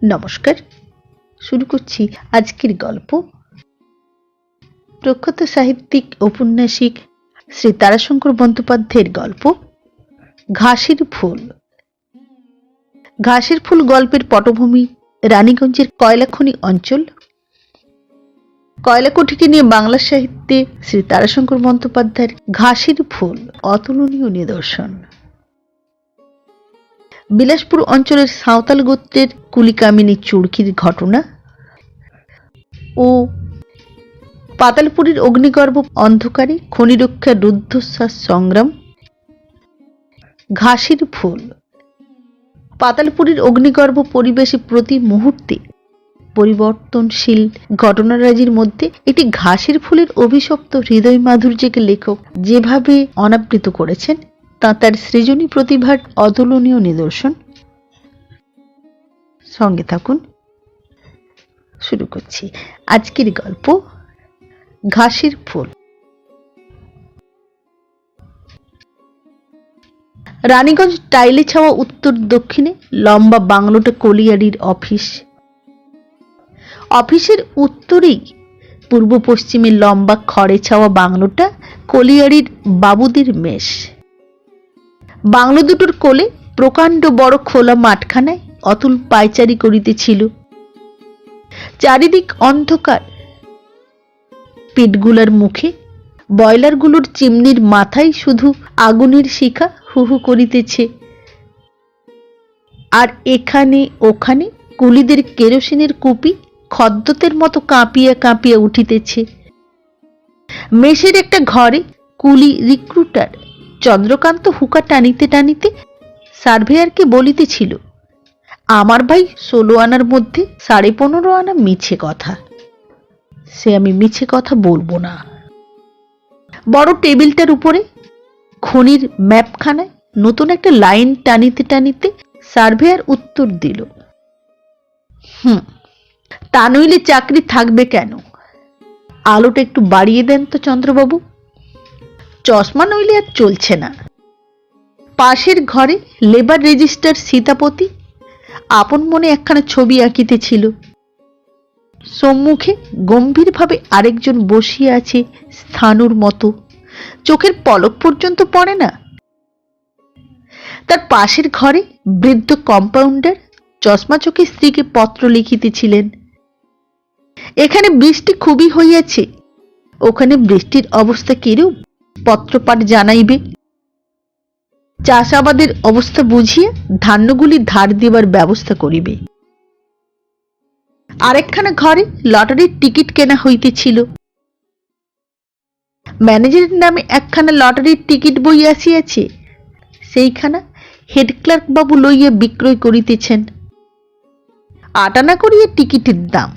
নমস্কার, শুরু করছি আজকের গল্প। প্রখ্যাত সাহিত্যিক ঔপন্যাসিক শ্রী তারাশঙ্কর বন্দ্যোপাধ্যায়ের গল্প ঘাসের ফুল। ঘাসের ফুল গল্পের পটভূমি রানীগঞ্জের কয়লাখনি অঞ্চল। কয়লাকুঠিকে নিয়ে বাংলা সাহিত্যে শ্রী তারাশঙ্কর বন্দ্যোপাধ্যায়ের ঘাসের ফুল অতুলনীয় নিদর্শন। বিলাসপুর অঞ্চলের সাঁওতাল গোত্রের কুলিকামিনী চুড়কির ঘটনা ও পাতালপুরীর অগ্নিগর্ভ অন্ধকারে খনি রক্ষার রুদ্ধশ্বাস সংগ্রাম। ঘাসের ফুল। পাতালপুরীর অগ্নিগর্ভ পরিবেশে প্রতি মুহূর্তে পরিবর্তনশীল ঘটনারাজির মধ্যে একটি ঘাসের ফুলের অভিশপ্ত হৃদয় মাধুর্যকে লেখক যেভাবে অনাবৃত করেছেন তা তার সৃজনী প্রতিভার অতুলনীয় নিদর্শন। সঙ্গে থাকুন, শুরু করছি আজকের গল্প ঘাসের ফুল। রানীগঞ্জ টাইলে ছাওয়া উত্তর দক্ষিণে লম্বা বাংলোটা কলিয়ারির অফিস। অফিসের উত্তরেই পূর্ব পশ্চিমে লম্বা খড়ে ছাওয়া বাংলোটা কলিয়ারির বাবুদের মেষ। বাংলো দুটোর কোলে প্রকাণ্ড বড় খোলা মাঠখানায় অতুল পায়চারি করিতেছিল। চারিদিক অন্ধকার। পেটগুলার মুখে বয়লারগুলোর চিমনির মাথায় শুধু আগুনের শিখা হু হু করিতেছে, আর এখানে ওখানে কুলিদের কেরোসিনের কুপি খদ্দতের মতো কাঁপিয়া কাঁপিয়া উঠিতেছে। মেষের একটা ঘরে কুলি রিক্রুটার চন্দ্রকান্ত হুকা টানিতে টানিতে সার্ভেয়ারকে বলিতেছিল, আমার ভাই 16 আনার মধ্যে 15.5 আনা মিছে কথা। সে আমি মিছে কথা বলবো না। বড় টেবিলটার উপরে খনির ম্যাপখানায় নতুন একটা লাইন টানিতে টানিতে সার্ভেয়ার উত্তর দিল, তা নইলে চাকরি থাকবে কেন? আলোটা একটু বাড়িয়ে দেন তো চন্দ্রবাবু, চশমা নইলে আর চলছে না। পাশের ঘরে লেবার রেজিস্টার সীতাপতি আপন মনে একখানা ছবি আঁকিতেছিল। সম্মুখে গম্ভীরভাবে আরেকজন বসিয়া আছে স্থাণুর মতো, চোখের পলক পর্যন্ত পড়ে না। তার পাশের ঘরে বৃদ্ধ কম্পাউন্ডার চশমা চোখে স্ত্রীকে পত্র লিখিতেছিলেন। এখানে বৃষ্টি খুবই হইয়াছে, ওখানে বৃষ্টির অবস্থা কিরূপ পত্রপাঠ জানাইবে। চাষাবাদের অবস্থা বুঝিয়া ধান্যগুলি ধার দেবার ব্যবস্থা করিবে। আরেকখানা ঘরে লটারির টিকিট কেনা হইতেছিল। ম্যানেজারের নামে একখানা লটারির টিকিট বই আসিয়াছে, সেইখানা হেড ক্লার্ক বাবু লইয়া বিক্রয় করিতেছেন। 8 আনা করিয়া টিকিটের দাম।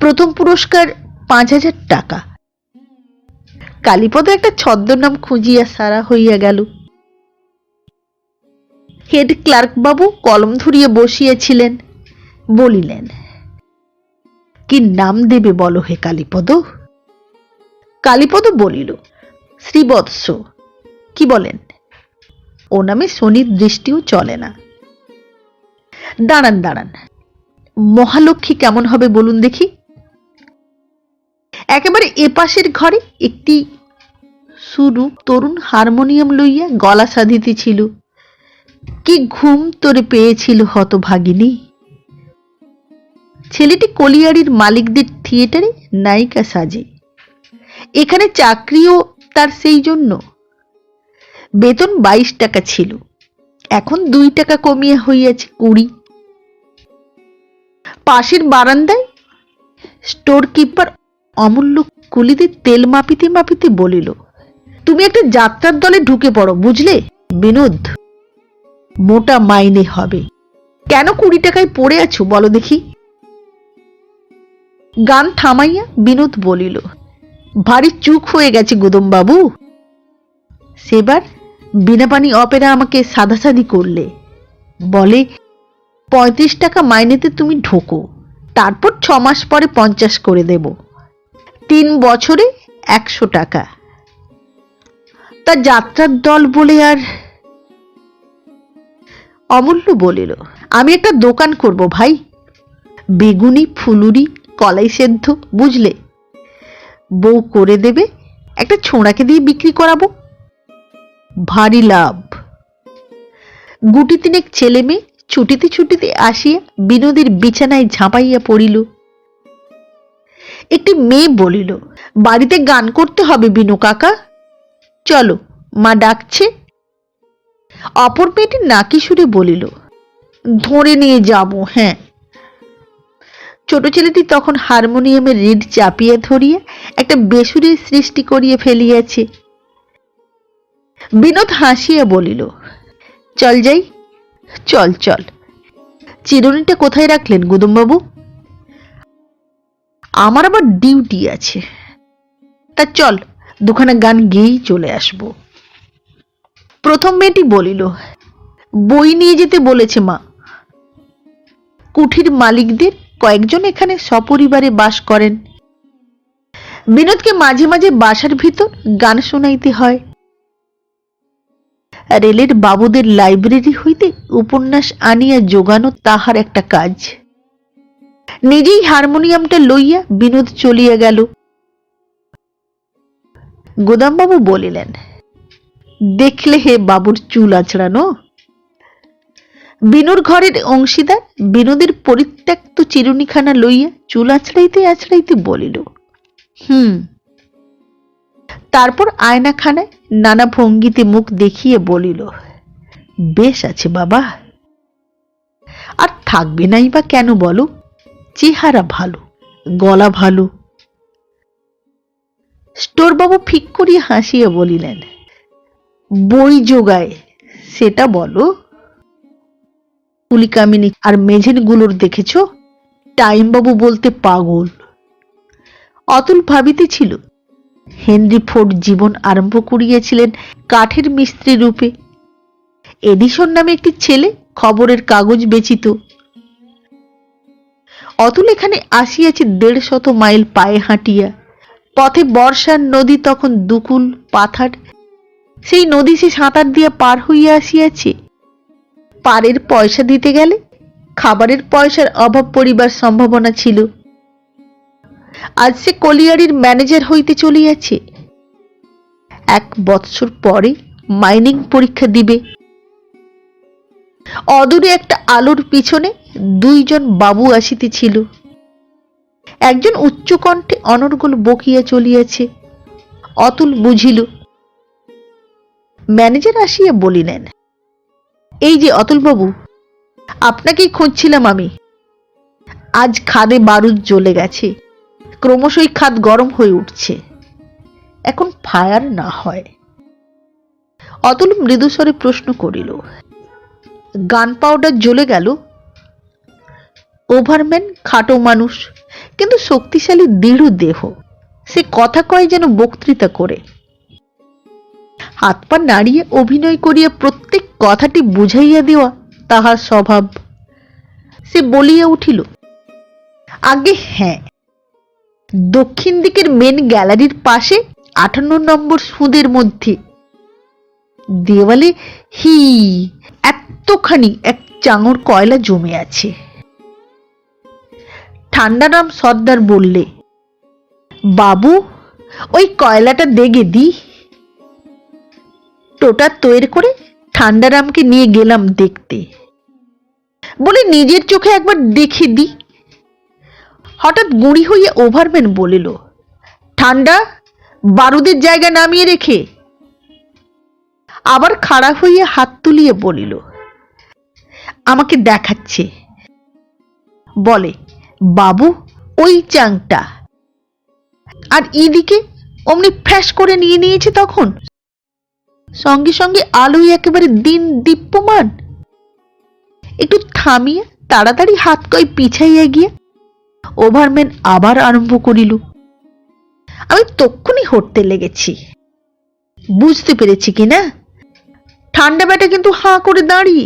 প্রথম পুরস্কার 5,000 টাকা। কালীপদ একটা ছদ্মনাম খুঁজিয়া সারা হইয়া গেল। হেড ক্লার্ক বাবু কলম ধরিয়া বসিয়াছিলেন। বলিলেন, কি নাম দেবে বলো হে কালীপদ? কালীপদ বলিল, শ্রীবৎস। কি বলেন? ও নামে শনির দৃষ্টিও চলে না। দাঁড়ান দাঁড়ান, মহালক্ষ্মী কেমন হবে বলুন দেখি। একেবারে এপাশের ঘরে একটি সুরু তরুণ হারমোনিয়াম লইয়া গলা সাধিতেছিল। কি ঘুম তোরে পেয়েছিল হতভাগিনী। ছেলেটি কলিয়ারির মালিকদের থিয়েটারে নায়িকা সাজে। এখানে চাকরিও তার সেই জন্য। বেতন 22 টাকা ছিল, এখন 2 টাকা কমিয়া হইয়াছে 20। পাশের বারান্দায় স্টোর কিপার অমূল্য কুলিদের তেল মাপিতে মাপিতে বলিল, তুমি একটা যাত্রার দলে ঢুকে পড়ো বুঝলে বিনোদ, মোটা মাইনে হবে। কেন 20 টাকায় পড়ে আছো বলো দেখি। গান থামাইয়া বিনোদ বলিল, ভারী চুপ হয়ে গেছে গুদম বাবু। সেবার বিনাপানি অপেরা আমাকে সাদাসাদি করলে, বলে 35 টাকা মাইনেতে তুমি ঢোকো, তারপর 6 মাস পরে 50 করে দেব, 3 বছরে 100 টাকা। তা যাত্রার দল বলে আর। অমূল্য বলিল, আমি একটা দোকান করব ভাই, বেগুনি, ফুলুরি, কলাই সেদ্ধ, বুঝলে? বউ করে দেবে, একটা ছোঁড়াকে দিয়ে বিক্রি করাবো, ভারী লাভ। গুটি তিনেক ছেলে মেয়ে ছুটিতে ছুটিতে আসিয়া বিনোদের বিছানায় ঝাঁপাইয়া পড়িল। একটি মেয়ে বলিল, বাড়িতে গান করতে হবে বিনু কাকা, চলো, মা ডাকছে। অপর মেয়েটি নাকি সুরে বলিল, ধরে নিয়ে যাব। হ্যাঁ। ছোট ছেলেটি তখন হারমোনিয়ামের রিড চাপিয়া ধরিয়া একটা বেসুরের সৃষ্টি করিয়া ফেলিয়াছে। বিনোদ হাসিয়া বলিল, চল যাই। চল চল। চিরুনিটা কোথায় রাখলেন গুদমবাবু? আমার আবার ডিউটি আছে। তা চল, দুখানা গান গেয়েই চলে আসব। প্রথম মেয়েটি বলিল, বই নিয়ে যেতে বলেছে মা। কুঠির মালিকদের কয়েকজন এখানে সপরিবারে বাস করেন। বিনোদকে মাঝে মাঝে বাসার ভিতর গান শোনাইতে হয়। রেলের বাবুদের লাইব্রেরি হইতে উপন্যাস আনিয়া যোগানো তাহার একটা কাজ। নিজেই হারমোনিয়ামটা লইয়া বিনোদ চলিয়া গেল। গোদামবাবু বলিলেন, দেখলে হে বাবুর চুল আছড়ানো। বিনুর ঘরের অংশীদার বিনোদের পরিত্যক্ত চিরুনিখানা লইয়া চুল আছড়াইতে আছড়াইতে বলিল, তারপর আয়নাখানায় নানা ভঙ্গিতে মুখ দেখিয়ে বলিল, বেশ আছে বাবা। আর থাকবে নাই বা কেন বলো? চেহারা ভালো, গলা ভালো। স্টোরবাবু ফিক করিয়া হাসিয়া বলিলেন, বই যোগায় সেটা বলো। কুলিকামিনী আর মেঝেনগুলোর দেখেছ? টাইমবাবু বলতে পাগল। অতুল ভাবিতেছিল, হেনরি ফোর্ড জীবন আরম্ভ করিয়াছিলেন কাঠের মিস্ত্রি রূপে। এডিসন নামে একটি ছেলে খবরের কাগজ বেচিত। অতুল এখানে আসিয়াছে 150 মাইল পায়ে হাঁটিয়া। পথে বর্ষার নদী তখন দুকুল পাথার। সেই নদী সে সাঁতার দিয়া পার হইয়া আসিয়াছে। পারের পয়সা দিতে গেলে খাবারের পয়সার অভাব পড়িবার সম্ভাবনা ছিল। আজ সে কলিয়ারির ম্যানেজার হইতে চলিয়াছে। 1 বৎসর পরে মাইনিং পরীক্ষা দিবে। অদূরে একটা আলোর পিছনে 2 জন বাবু আসিতেছিল। একজন উচ্চকণ্ঠে অনর্গল বকিয়া চলিয়াছে। অতুল বুঝিল। ম্যানেজার আসিয়া বলিলেন, এই যে অতুলবাবু, আপনাকেই খুঁজছিলাম আমি। আজ খাদে বারুদ জ্বলে গেছে, ক্রমশই খাদ গরম হয়ে উঠছে। এখন ফায়ার না হয়। অতুল মৃদুস্বরে প্রশ্ন করিল, গান পাউডার জ্বলে গেল? ওভারম্যান খাটো মানুষ, কিন্তু শক্তিশালী দৃঢ় দেহ। সে কথা কয় যেন বক্তৃতা করে। হাত পা নাড়িয়ে অভিনয় করিয়া প্রত্যেক কথাটি বুঝাইয়া দেওয়া তাহার স্বভাব। সে বলিয়া উঠিল, আগে হ্যাঁ, দক্ষিণ দিকের মেন গ্যালারির পাশে 58 নম্বর সুদের মধ্যে দেওয়ালে এতখানি এক চাঙড় কয়লা জমে আছে। ঠান্ডারাম সর্দার বললে, বাবু ওই কয়লাটা দেগে দি। টোটা তৈরি করে ঠান্ডারামকে নিয়ে গেলাম দেখতে, বলে নিজের চোখে একবার দেখে দি। হঠাৎ গুঁড়ি হইয়া ওভারম্যান বলিল, ঠান্ডা, বারুদের জায়গা নামিয়ে রেখে। আবার খাড়া হইয়া হাত তুলিয়া বলিল, আমাকে দেখাচ্ছে। বলে, বাবু ওই চাংটা। আর এদিকে অমনি ফ্যাস করে নিয়ে নিয়েছে। তখন সঙ্গে সঙ্গে আলোয় একেবারে দিন দীপ্যমান। একটু থামিয়া তাড়াতাড়ি হাত কয় পিছাইয়া গিয়া ওভারম্যান আবার আরম্ভ করিল। আমি তক্ষুনি হটতে লেগেছি। বুঝতে পেরেছি কিনা? ঠান্ডা বেটা কিন্তু হাঁ করে দাঁড়িয়ে।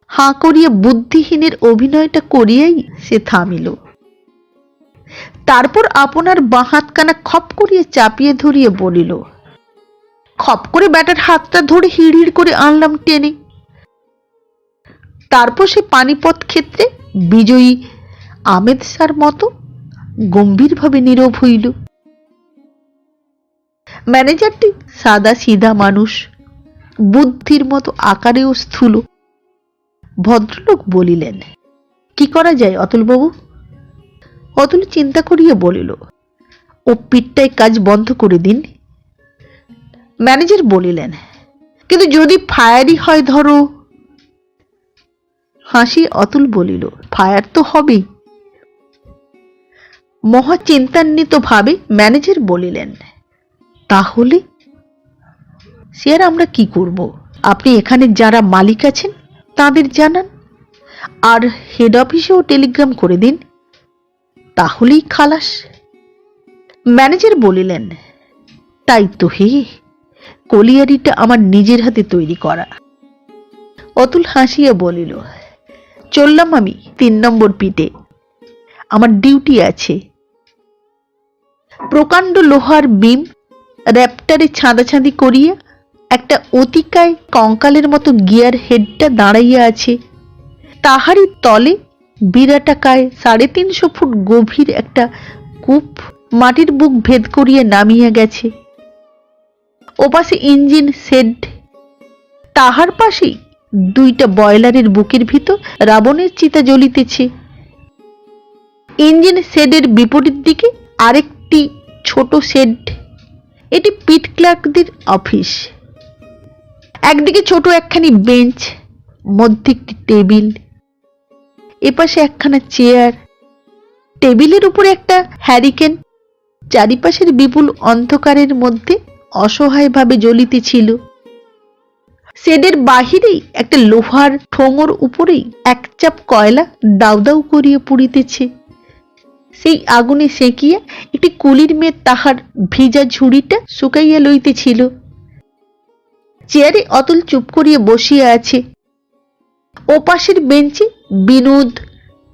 হাঁ করিয়া বুদ্ধিহীনের অভিনয়টা করিয়াই সে থামিল। তারপর আপনার বাঁ হাতখানা খপ করিয়া চাপিয়ে ধরিয়ে বলিল, খপ করে ব্যাটার হাতটা ধরে হিড় হিড় করে আনলাম টেনে। তারপর সে পানিপথ ক্ষেত্রে বিজয়ী আমেদ শাহর মতো গম্ভীরভাবে নীরব হইল। ম্যানেজারটি সাদা সিধা মানুষ, বুদ্ধির মতো আকারেও স্থূল। ভদ্রলোক বলিলেন, কি করা যায় অতুলবাবু? অতুল চিন্তা করিয়া বলিল, ও পিঠটায় কাজ বন্ধ করে দিন। ম্যানেজার বলিলেন, কিন্তু যদি ফায়ারই হয় ধরো। হাসি অতুল বলিল, ফায়ার তো হবেই। মহা চিন্তান্বিত ভাবে ম্যানেজার বলিলেন, তাহলে? সে আর আমরা কি করব? আপনি এখানে যারা মালিক আছেন তাদের জানান, আর হেড অফিসেও টেলিগ্রাম করে দিন, তাহলেই খালাস। ম্যানেজার বলিলেন, তাই তো হে, কলিয়ারিটা আমার নিজের হাতে তৈরি করা। অতুল হাসিয়া বলিল, চললাম আমি 3 নম্বর পিটে, আমার ডিউটি আছে। প্রকাণ্ড লোহার বিম র্যাপ্টারে ছাঁদাছাঁদি করিয়া একটা অতিকায় কঙ্কালের মতো গিয়ার হেডটা দাঁড়াইয়া আছে। তাহারই তলে বিরাটাকায় 350 ফুট গভীর একটা কূপ মাটির বুক ভেদ করিয়া নামিয়া গেছে। ওপাশে ইঞ্জিন শেড, তাহার পাশেই 2টা বয়লারের বুকের ভিতর রাবণের চিতা জ্বলিতেছে। ইঞ্জিন শেডের বিপরীত দিকে আরেকটি ছোট শেড, এটি পিট ক্লার্কদের অফিস। একদিকে ছোট একখানি বেঞ্চ, মধ্যে একটি টেবিল, এপাশে একখানা চেয়ার, টেবিলের উপরে একটা হ্যারিকেন চারিপাশের বিপুল অন্ধকারের মধ্যে অসহায়ভাবে জ্বলিতেছিল। শেডের বাহিরেই একটা লোহার ঠোঙর উপরেই এক চাপ কয়লা দাউ দাউ করিয়া পুড়িতেছে। সেই আগুনে সেঁকিয়া একটি কুলির মেয়ে তাহার ভিজা ঝুড়িটা শুকাইয়া লইতেছিল। চেয়ারে অতুল চুপ করিয়া বসিয়া আছে। ওপাশের বেঞ্চে বিনোদ,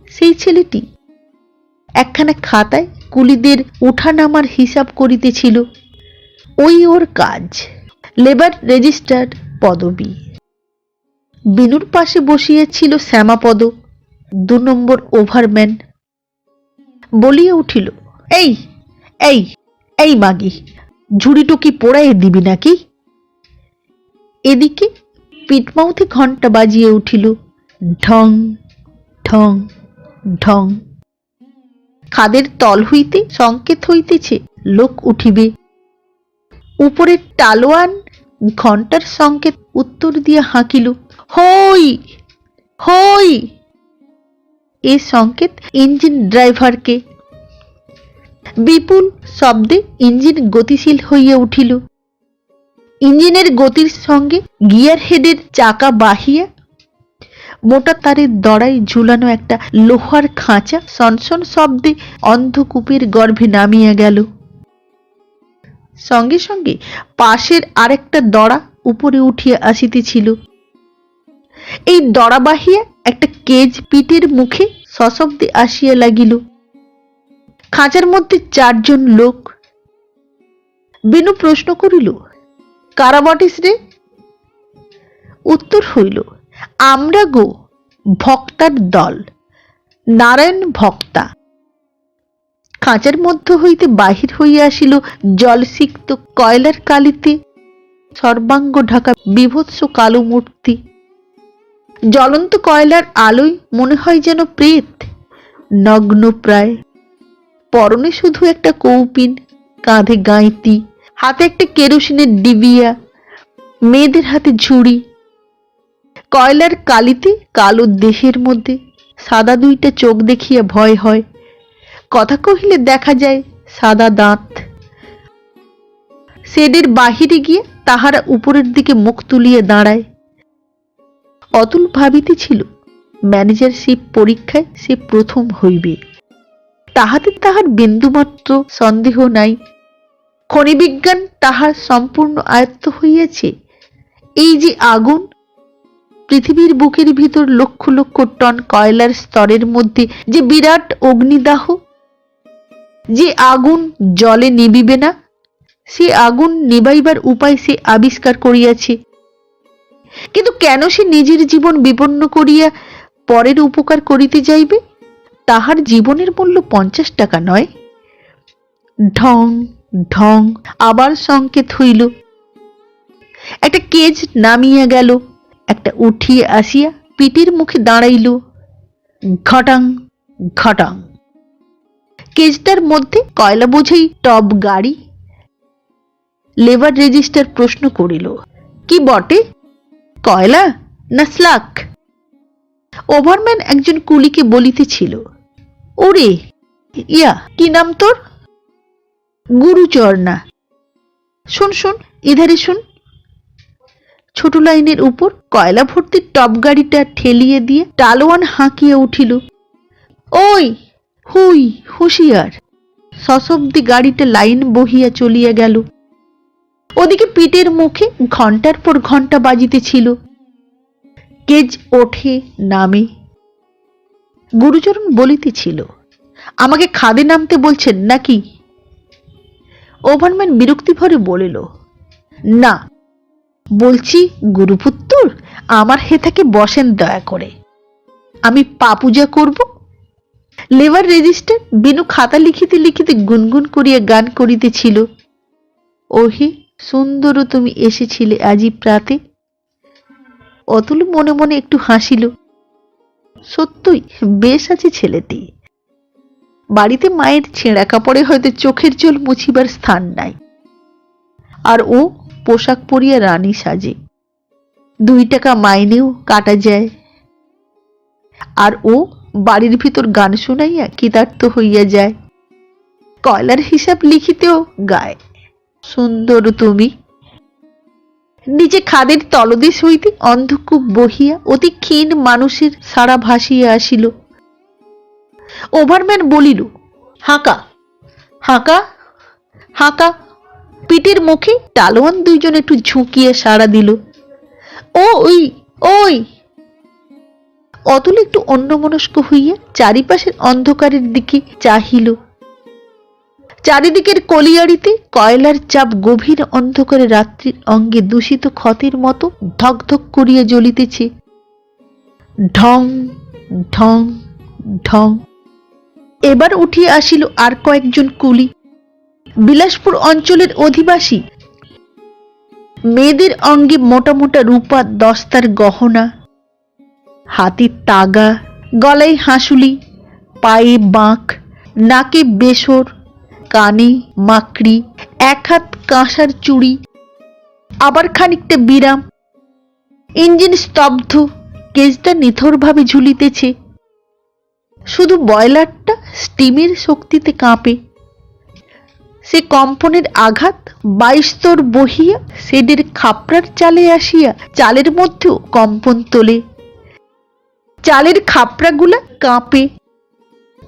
সেই ছেলেটি, একখানা খাতায় কুলিদের উঠানামার হিসাব করিতেছিল। ওই ওর কাজ, লেবার রেজিস্ট্রার পদবী। বিনুর পাশে বসিয়াছিল শ্যামাপদ, 2 নম্বর ওভারম্যান। বলিয়া উঠিল, এই এই এই মাগি, ঝুড়িটো কি পোড়াইয়া দিবি নাকি? এদিকে পিটমাউথে ঘণ্টা বাজিয়া উঠিল, ঢং ঢং ঢং। খাদের তল হইতে সংকেত হইতেছে লোক উঠিবে। উপরের টালোয়ান ঘণ্টার সংকেত উত্তর দিয়া হাঁকিল, হই হই। এ সংকেত ইঞ্জিন ড্রাইভারকে। বিপুল শব্দে ইঞ্জিন গতিশীল হইয়া উঠিল। ইঞ্জিনের গতির সঙ্গে গিয়ার হেডের চাকা বাহিয়া মোটা তারের দড়ায় ঝুলানো একটা লোহার খাঁচা সনসন শব্দে অন্ধকূপের গর্ভে নামিয়া গেল। সঙ্গে সঙ্গে পাশের আরেকটা দড়া উপরে উঠিয়া আসিতেছিল। এই দড়া বাহিয়া একটা কেজ পিটের মুখে সশব্দে আসিয়া লাগিল। খাঁচার মধ্যে 4 জন লোক। বিনু প্রশ্ন করিল, কারা বটিস রে? উত্তর হইল, আমরা গো, ভক্তার দল, নারায়ণ ভক্তা। খাঁচার মধ্য হইতে বাহির হইয়া আসিল জলসিক্ত কয়লার কালিতে সর্বাঙ্গ ঢাকা বিভৎস কালো মূর্তি। জ্বলন্ত কয়লার আলোয় মনে হয় যেন প্রেত, নগ্ন প্রায়, পরনে শুধু একটা কৌপিন, কাঁধে গাঁইতি, হাতে একটা কেরোসিনের ডিবিয়া, মেয়েদের হাতে ঝুড়ি। কয়লার কালিতে কালো দেহের মধ্যে সাদা 2টা চোখ দেখিয়া ভয় হয়। কথা কহিলে দেখা যায় সাদা দাঁত। শেডের বাহিরে গিয়ে তাহারা উপরের দিকে মুখ তুলিয়া দাঁড়ায়। অতুল ভাবিতেছিল, ম্যানেজারশিপ পরীক্ষায় সে প্রথম হইবে, তাহাতে তাহার বিন্দুমাত্র সন্দেহ নাই। খনিবিজ্ঞান তাহার সম্পূর্ণ আয়ত্ত হইয়াছে। এই যে আগুন, পৃথিবীর বুকের ভিতর লক্ষ লক্ষ টন কয়লার স্তরের মধ্যে যে বিরাট অগ্নিদাহ, যে আগুন জলে নিবিবে না, সে আগুন নিবাইবার উপায় সে আবিষ্কার করিয়াছে। কিন্তু কেন সে নিজের জীবন বিপন্ন করিয়া পরের উপকার করিতে যাইবে? তাহার জীবনের মূল্য 50 টাকা নয়। ঢং ঢং আবার সংকেত হইল। একটা কেজ নামিয়া গেল, একটা উঠিয়া আসিয়া পিটির মুখে দাঁড়াইল। ঘটাং ঘটাং। কেজটার মধ্যে কয়লা বোঝাই টব গাড়ি। লেবার রেজিস্টার প্রশ্ন করিল, কি বটে, কয়লা না স্লাক? ওভারম্যান একজন কুলিকে বলিতেছিল, ওরে ইয়া কি নাম তোর? গুরুচরণা। শুন শুন, এধারে শুন। ছোট লাইনের উপর কয়লা ভর্তির টপ গাড়িটা ঠেলিয়ে দিয়ে টালোয়ান হাঁকিয়ে উঠিল, ওই হুই হুঁশিয়ার। সশব্দে গাড়িটা লাইন বহিয়া চলিয়া গেল। ওদিকে পিটের মুখে ঘন্টার পর ঘন্টা বাজিতেছিল। কেজ ওঠে নামে। গুরুচরণ বলিতেছিল, আমাকে খাদে নামতে বলছেন নাকি? ওভারম্যান বিরক্তি ভরে বলিল, না, বলছি গুরুপুত্তর, আমার হেথাকে বসেন দয়া করে, আমি পা পূজা করব। লেবার রেজিস্টার বিনু খাতা লিখিতে লিখিতে গুনগুন করিয়া গান করিতেছিল, ওহে সুন্দর তুমি এসেছিলে আজি প্রাতে। অতুল মনে মনে একটু হাসিল। সত্যই বেশ আছে ছেলেটি। বাড়িতে মায়ের ছেঁড়া কাপড়ে হয়তো চোখের জল মুছিবার স্থান নাই, আর ও পোশাক পরিয়া রানী সাজে। 2 টাকা মাইনেও কাটা যায়, আর ও বাড়ির ভিতর গান শুনাইয়া কৃতার্থ হইয়া যায়। কয়লার হিসাব লিখিতেও গায়, সুন্দর তুমি। নিচে খাদের তলদেশ হইতে অন্ধকূপ বহিয়া অতি ক্ষীণ মানুষের সারা ভাসিয়া আসিল। ওভারম্যান বলিল, হাঁকা হাঁকা হাঁকা। পিটের মুখে টালোয়ান দুইজন একটু ঝুঁকিয়ে সাড়া দিল, ওই ওই। অতুল একটু অন্যমনস্ক হইয়া চারিপাশের অন্ধকারের দিকে চাহিল। চারিদিকের কলিয়াড়িতে কয়লার চাপ গভীর অন্ধকারে রাত্রির অঙ্গে দূষিত ক্ষতের মতো ধকধক করিয়া জ্বলিতেছে। ঢং ঢং ঢং। এবার উঠিয়া আসিল আর কয়েকজন কুলি, বিলাসপুর অঞ্চলের অধিবাসী। মেয়েদের অঙ্গে মোটা মোটা রূপার দস্তার গহনা, হাতের তাগা, গলায় হাঁসুলি, পায়ে বাঁক, নাকে বেসর, কানে মাকড়ি, 1 হাত কাঁসার চুড়ি, আবার খানিকটা বিরাম। ইঞ্জিন স্তব্ধ, কেজটা নিথরভাবে ঝুলিতেছে। শুধু বয়লারটা স্টিমের শক্তিতে কাঁপে। সে কম্পনের আঘাত 22 স্তর বহিয়া শেডের খাপড়ার চালে আসিয়া চালের মধ্যেও কম্পন তোলে। চালের খাপড়াগুলা কাঁপে।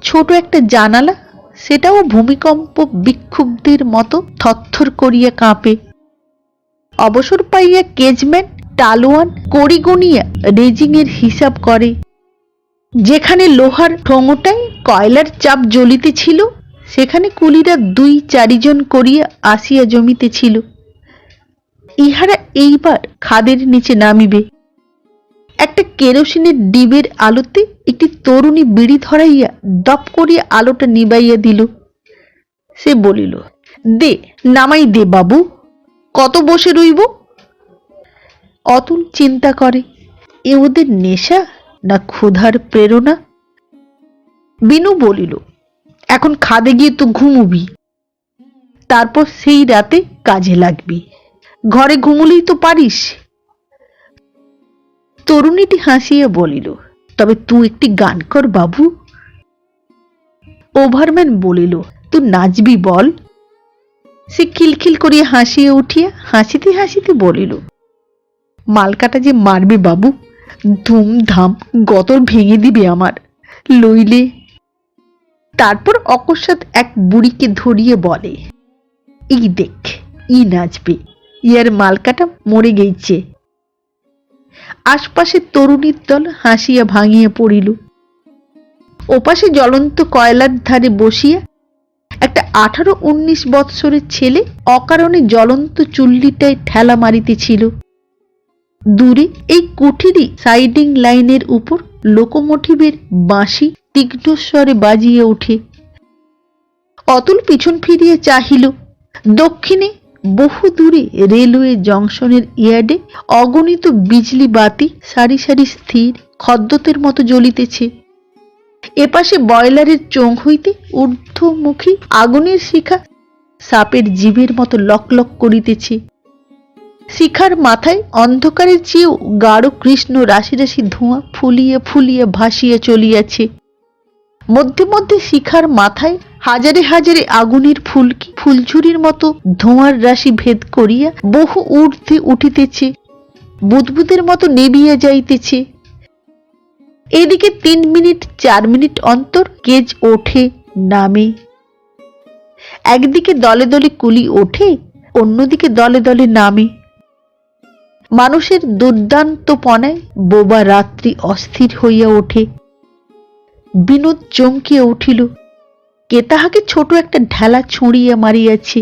ছোট একটা জানালা, সেটাও ভূমিকম্প বিক্ষুব্ধের মতো থরথর করিয়া কাঁপে। অবসর পাইয়া কেজম্যান টালোয়ান কড়ি গুনিয়া রেজিংয়ের হিসাব করে। যেখানে লোহার ঠোঙটায় কয়লার চাপ জ্বলিতেছিল, সেখানে কুলিরা 2-4 জন করিয়া আসিয়া জমিতেছিল। ইহারা এইবার খাদের নিচে নামিবে। একটা কেরোসিনের ডিবের আলোতে একটি তরুণী বিড়ি ধরাইয়া দপ করিয়া আলোটা নিবাইয়া দিল। সে বলিল, দে নামাই দে বাবু, কত বসে রইব? অতুল চিন্তা করে, এ ওদের নেশা না ক্ষুধার প্রেরণা। বিনু বলিল, এখন খাদে গিয়ে তো ঘুমুবি, তারপর সেই রাতে কাজে লাগবি। ঘরে ঘুমুলেই তো পারিস। তরুণীটি হাসিয়া বলিল, তবে তুই একটি গান কর বাবু। ওভারম্যান বলিল, তুই নাচবি বল। সে খিলখিল করিয়া হাসিয়া উঠিয়া হাসিতে হাসিতে বলিল, মালকাটা যে মারবে বাবু, ধুমধাম গতর ভেঙে দিবে আমার, লইলে। তারপর অকস্মাৎ এক বুড়িকে ধরিয়ে বলে, এই দেখ, ই নাচবে, ইয়ার মালকাটা মরে গেছে। আশপাশে তরুণীর দল হাসিয়া ভাঙিয়া পড়িল। ওপাশে জ্বলন্ত কয়লার ধারে বসিয়া একটা 18-19 বৎসরের ছেলে অকারণে জ্বলন্ত চুল্লিটায় ঠেলা মারিতেছিল। দূরে এই কুঠিরই সাইডিং লাইনের উপর লোকোমোটিভের বাঁশি তীক্ষ্ণ স্বরে বাজিয়ে ওঠে। অতুল পিছন ফিরিয়ে চাহিল। দক্ষিণে বহু দূরে রেলওয়ে জংশনের ইয়ার্ডে অগণিত বিজলি বাতি সারি সারি স্থির খদ্দতের মতো জ্বলিতেছে। এপাশে বয়লারের চোখ হইতে ঊর্ধ্বমুখী আগুনের শিখা সাপের জিভের মতো লক লক করিতেছে। শিখার মাথায় অন্ধকারের চেয়েও গাঢ় কৃষ্ণ রাশি রাশি ধোঁয়া ফুলিয়ে ফুলিয়ে ভাসিয়া চলিয়াছে। মধ্যে মধ্যে শিখার মাথায় হাজারে হাজারে আগুনের ফুলকি ফুলঝুরির মতো ধোঁয়ার রাশি ভেদ করিয়া বহু ঊর্ধ্বে উঠিতেছে, বুদবুদের মতো নেবিয়া যাইতেছে। এদিকে 3 মিনিট 4 মিনিট অন্তর কেজ ওঠে নামে। একদিকে দলে দলে কুলি ওঠে, অন্যদিকে দলে দলে নামে। মানুষের দুর্দান্তপনায় বোবা রাত্রি অস্থির হইয়া ওঠে। বিনোদ চমকিয়া উঠিল। কে তাহাকে ছোট একটা ঢেলা ছুঁড়িয়া মারিয়াছে।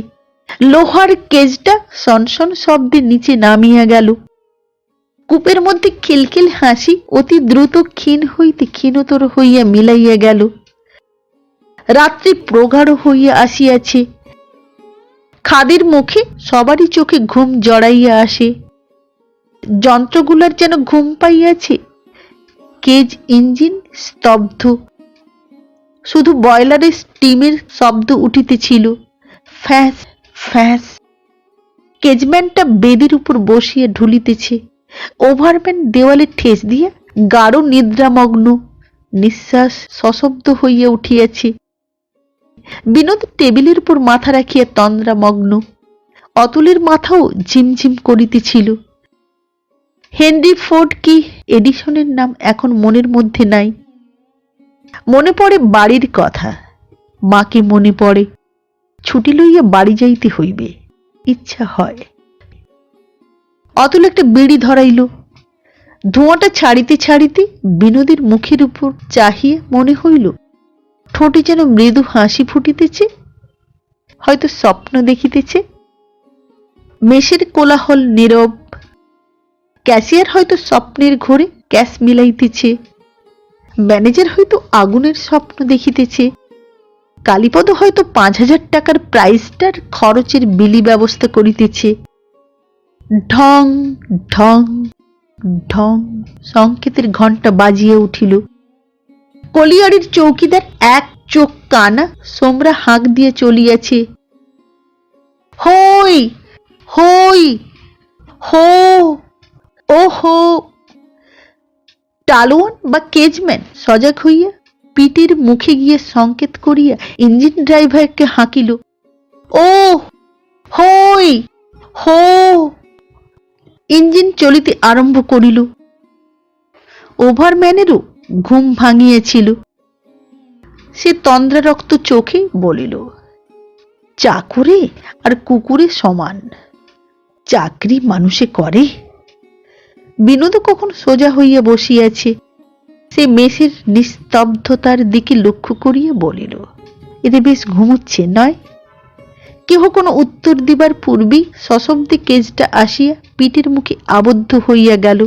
লোহার কেজটা সনসন শব্দে নিচে নামিয়া গেল। কূপের মধ্যে খিলখিল হাসি অতি দ্রুত ক্ষীণ হইতে ক্ষীণতর হইয়া মিলাইয়া গেল। রাত্রি প্রগাঢ় হইয়া আসিয়াছে। খাদের মুখে সবারই চোখে ঘুম জড়াইয়া আসে। যন্ত্রগুলার যেন ঘুম পাইয়াছে। কেজ ইঞ্জিন স্তব্ধ। শুধু বয়লারের স্টিমের শব্দ উঠিতেছিল, ফ্যাঁস ফ্যাঁস। কেজম্যানটা বেদির উপর বসিয়া ঢুলিতেছে। ওভারম্যান দেওয়ালে ঠেস দিয়া গাঢ় নিদ্রামগ্ন। নিঃশ্বাস সশব্দ হইয়া উঠিয়াছে। বিনোদ টেবিলের উপর মাথা রাখিয়া তন্দ্রামগ্ন। অতুলের মাথাও ঝিমঝিম করিতেছিল। হেনরি ফোর্ড কি এডিসনের নাম এখন মনের মধ্যে নাই। মনে পড়ে বাড়ির কথা। মাকে মনে পড়ে। ছুটি লইয়া বাড়ি যাইতে হইবে, ইচ্ছা হয়। অতুল একটা বিড়ি ধরাইল। ধোঁয়াটা ছাড়িতে ছাড়িতে বিনোদের মুখের উপর চাহিয়া মনে হইল ঠোঁটে যেন মৃদু হাসি ফুটিতেছে। হয়তো স্বপ্ন দেখিতেছে। মেষের কোলাহল নীরব। ক্যাশিয়ার হয়তো স্বপ্নের ঘোরে ক্যাশ মিলাইতেছে। ম্যানেজার হয়তো আগুনের স্বপ্ন দেখিতেছে। কালীপদ হয়তো 5,000 টাকার প্রাইজটার খরচের বিলি ব্যবস্থা করিতেছে। ঢং ঢং ঢং সংকেতের ঘণ্টা বাজিয়া উঠিল। কলিয়াড়ির চৌকিদার এক চোখ কানা সোমরা হাঁক দিয়ে চলিয়াছে। হই হই হো ও হো। টালোয়ান বা কেজম্যান সজাগ হইয়া পিটের মুখে গিয়ে সংকেত করিয়া ইঞ্জিন ড্রাইভারকে হাঁকিল, ও হই হো। ইঞ্জিন চলিতে আরম্ভ করিল। ওভারম্যানেরও ঘুম ভাঙিয়াছিল। সে তন্দ্রারক্ত চোখে বলিল, চাকুরে আর কুকুরে সমান, চাকরি মানুষে করে। বিনোদ কখন সোজা হইয়া বসিয়াছে। সে মেষের নিস্তব্ধতার দিকে লক্ষ্য করিয়া বলিল, এতে বেশ ঘুমুচ্ছে নয়? কেহ কোনো উত্তর দিবার পূর্বেই সশব্দে কেজটা আসিয়া পিঠের মুখে আবদ্ধ হইয়া গেল।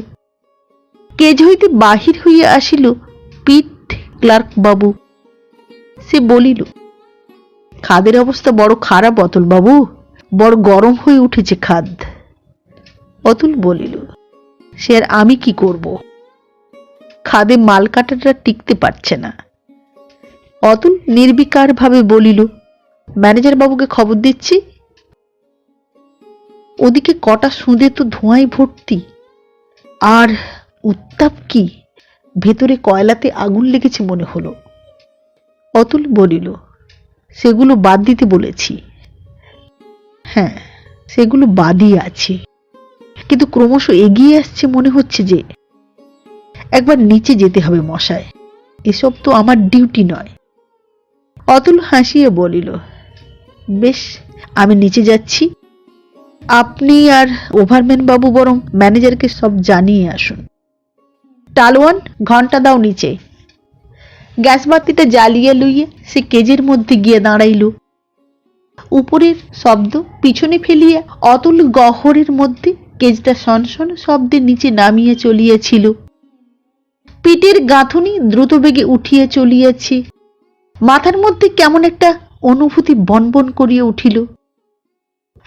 কেজ হইতে বাহির হইয়া আসিল পিট ক্লার্ক বাবু। সে বলিল, খাদের অবস্থা বড় খারাপ অতুল বাবু, বড় গরম হয়ে উঠেছে খাদ। অতুল বলিল, সে আর আমি কি করব, খাদে মাল কাটাটা টিকতে পারছে না। অতুল নির্বিকার ভাবে বলিল, ম্যানেজার বাবুকে খবর দিচ্ছি। ওদিকে কটা সুঁদে তো ধোঁয়ায় ভর্তি। আর উত্তাপ কি, ভেতরে কয়লাতে আগুন লেগেছে মনে হলো। অতুল বলিল, সেগুলো বাদ দিতে বলেছি। হ্যাঁ, সেগুলো বাদই আছে, কিন্তু ক্রমশ এগিয়ে আসছে মনে হচ্ছে যে একবার নিচে যেতে হবে মশায়। এসব তো আমার ডিউটি নয়। অতুল হাসিয়ে বলিল, বেশ, আমি নিচে যাচ্ছি। আপনি আর ওভারম্যান বাবু বরং ম্যানেজারকে সব জানিয়ে আসুন। টালোয়ান, ঘন্টা দাও নিচে। গ্যাস বাতিটা জ্বালিয়ে লইয়ে সে কেজের মধ্যে গিয়ে দাঁড়াইল। উপরের শব্দ পিছনে ফেলিয়া অতুল গহরের মধ্যে কেজটা সনসন শব্দে নিচে নামিয়ে চলিয়েছিল। পিঠের গাঁথুনি দ্রুত বেগে উঠিয়ে চলিয়েছে। মাথার মধ্যে কেমন একটা অনুভূতি বনবন করিয়া উঠিল।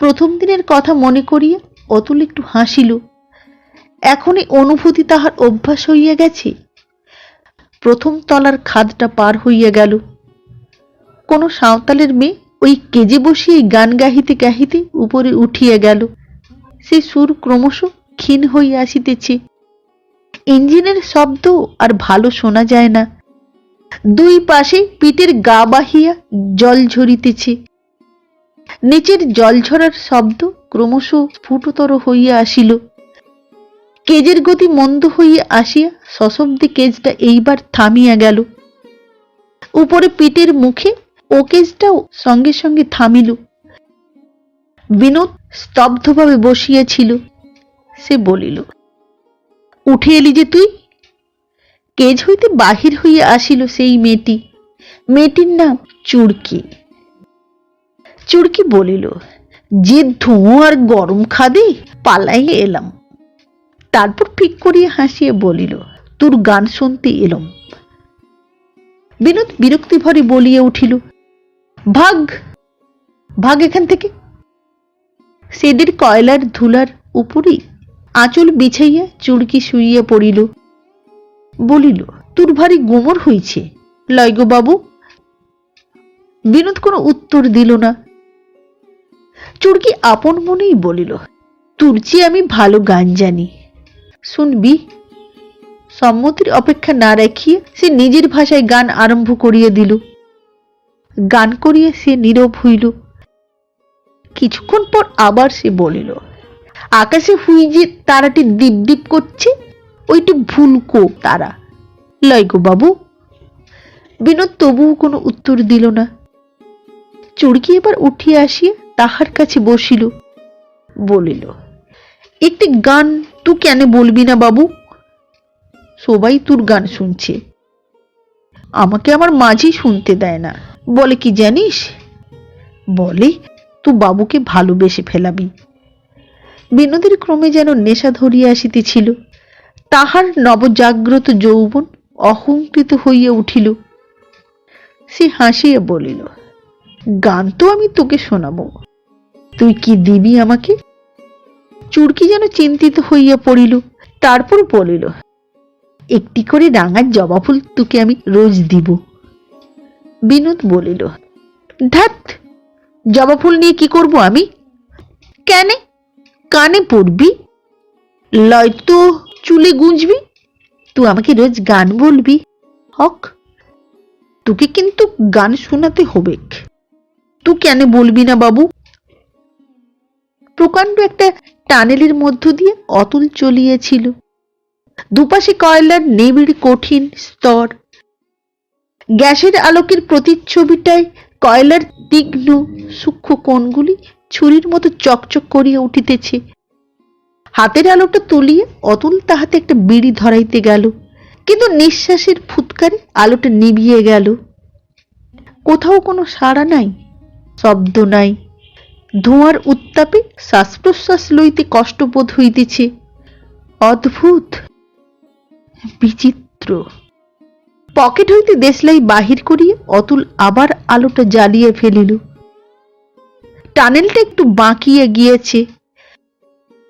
প্রথম দিনের কথা মনে করিয়া অতুল একটু হাসিল। এখন এই অনুভূতি তাহার অভ্যাস হইয়া গেছে। প্রথম তলার খাদটা পার হইয়া গেল। কোন সাঁওতালের মেয়ে ওই কেজে বসিয়ে গান গাহিতে গাহিতে উপরে উঠিয়া গেল। সে সুর ক্রমশ ক্ষীণ হইয়া আসিতেছে। ইঞ্জিনের শব্দ আর ভালো শোনা যায় না। দুই পাশে পিঠের গা বাহিয়া জল ঝরিতেছে। নিচের জল ঝরার শব্দ ক্রমশ স্ফুটতর হইয়া আসিল। কেজের গতি মন্দ হইয়া আসিয়া সশব্দে কেজটা এইবার থামিয়া গেল। উপরে পিঠের মুখে ও কেজটাও সঙ্গে সঙ্গে থামিল। বিনোদ স্তব্ধভাবে বসিয়াছিল। সে বলিল, উঠে এলি যে তুই? কেজ হইতে বাহির হইয়া আসিল সেই মেয়েটি। মেয়েটির নাম চুড়কি। চুড়কি বলিল, যে ধোঁয়া আর গরম খাদে পালাইয়ে এলাম। তারপর ফিক করিয়া হাসিয়া বলিল, তোর গান শুনতে এলাম। বিনোদ বিরক্তি ভরে বলিয়া উঠিল, ভাগ ভাগ এখান থেকে। সেদের কয়লার ধুলার উপরেই আঁচল বিছাইয়া চুড়কি শুইয়া পড়িল। বলিল, তোর ভারী গোমর হইছে লয় গো বাবু। বিনোদ কোনো উত্তর দিল না। চুড়কি আপন মনেই বলিল, তোর চেয়ে আমি ভালো গান জানি, শুনবি? সম্মতির অপেক্ষা না রাখিয়া সে নিজের ভাষায় গান আরম্ভ করিয়া দিল। গান করিয়া সে নীরব হইল। কিছুক্ষণ পর আবার সে বলিল, আকাশে হুই যে তারাটি ডিপ ডিপ করছে, ওইটি ভুলকো তারা লয় গো বাবু। বিনোদ তবুও কোনো উত্তর দিল না। চুড়কি এবার উঠিয়া আসিয়া তাহার কাছে বসিল। বলিল, একটি গান তুই কেন বলবি না বাবু? সবাই তোর গান শুনছে, আমাকে আমার মাঝি শুনতে দেয় না। বলে কি জানিস? বলে তুই বাবুকে ভালোবেসে ফেলাবি। বিনোদের ক্রমে যেন নেশা ধরিয়া আসিতেছিল। তাহার নবজাগ্রত যৌবন অহংকৃত হইয়া উঠিল। সে হাসিয়া বলিল, গান তো আমি তোকে শোনাবো, তুই কি দিবি আমাকে? চুড়কি যেন চিন্তিত হইয়া পড়িল। তারপর বলিল, একটি করে রাঙার জবা ফুল তোকে আমি রোজ দিব। বিনোদ বলিল, ধ্যাৎ, জবা ফুল নিয়ে কি করব আমি? কেন? কানে পড়বি, লয়তো চুলে গুঁজবি। তুই আমাকে রোজ গান বলবি, হক। তোকে কিন্তু গান শোনাতে হবে। তুই কেন বলবি না বাবু? প্রকাণ্ড একটা টানেলের মধ্য দিয়ে অতুল চলিয়েছিল। দুপাশে কয়লার নিবিড় কঠিন স্তর। গ্যাসের আলোকের প্রতিচ্ছবিটায় কয়লার তীক্ষ্ণ সূক্ষ্ম কোণগুলি ছুরির মতো চকচক করিয়া উঠিতেছে। হাতের আলোটা তুলিয়ে অতুল তাহাতে একটা বিড়ি ধরাইতে গেল, কিন্তু নিঃশ্বাসের ফুৎকারে আলোটা নিভিয়ে গেল। কোথাও কোনো সাড়া নাই, শব্দ নাই। ধোঁয়ার উত্তাপে শ্বাস প্রশ্বাস লইতে কষ্টবোধ হইতেছে। অদ্ভুত, বিচিত্র। পকেট হইতে দেশলাই বাহির করিয়া অতুল আবার আলোটা জ্বালিয়ে ফেলিল। টানেলটা একটু বাঁকিয়া গিয়েছে।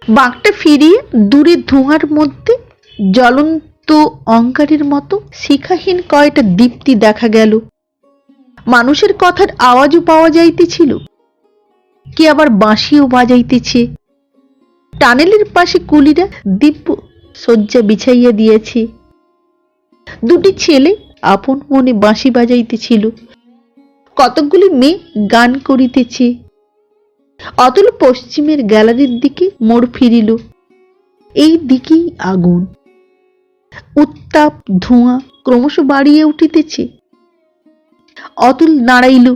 বাঁকটা ফিরিয়ে দূরে ধোঁয়ার মধ্যে জ্বলন্ত অঙ্গারের মতো শিখাহীন কয়টা দীপ্তি দেখা গেল। মানুষের কথার আওয়াজও পাওয়া যাইতেছিল, কে আবার বাঁশিও বাজাইতেছে। টানেলের পাশে কুলিরা দিব্য শয্যা বিছাইয়া দিয়েছে। দুটি ছেলে আপন মনে বাঁশি বাজাইতেছিল। কতকগুলি মেয়ে গান করিতেছে। অতুল পশ্চিমের গ্যালারির দিকে মোড় ফিরিল। এই দিকেই আগুন। উত্তাপ ধোঁয়া ক্রমশ বাড়িয়া উঠিতেছে। অতুল দাঁড়াইল।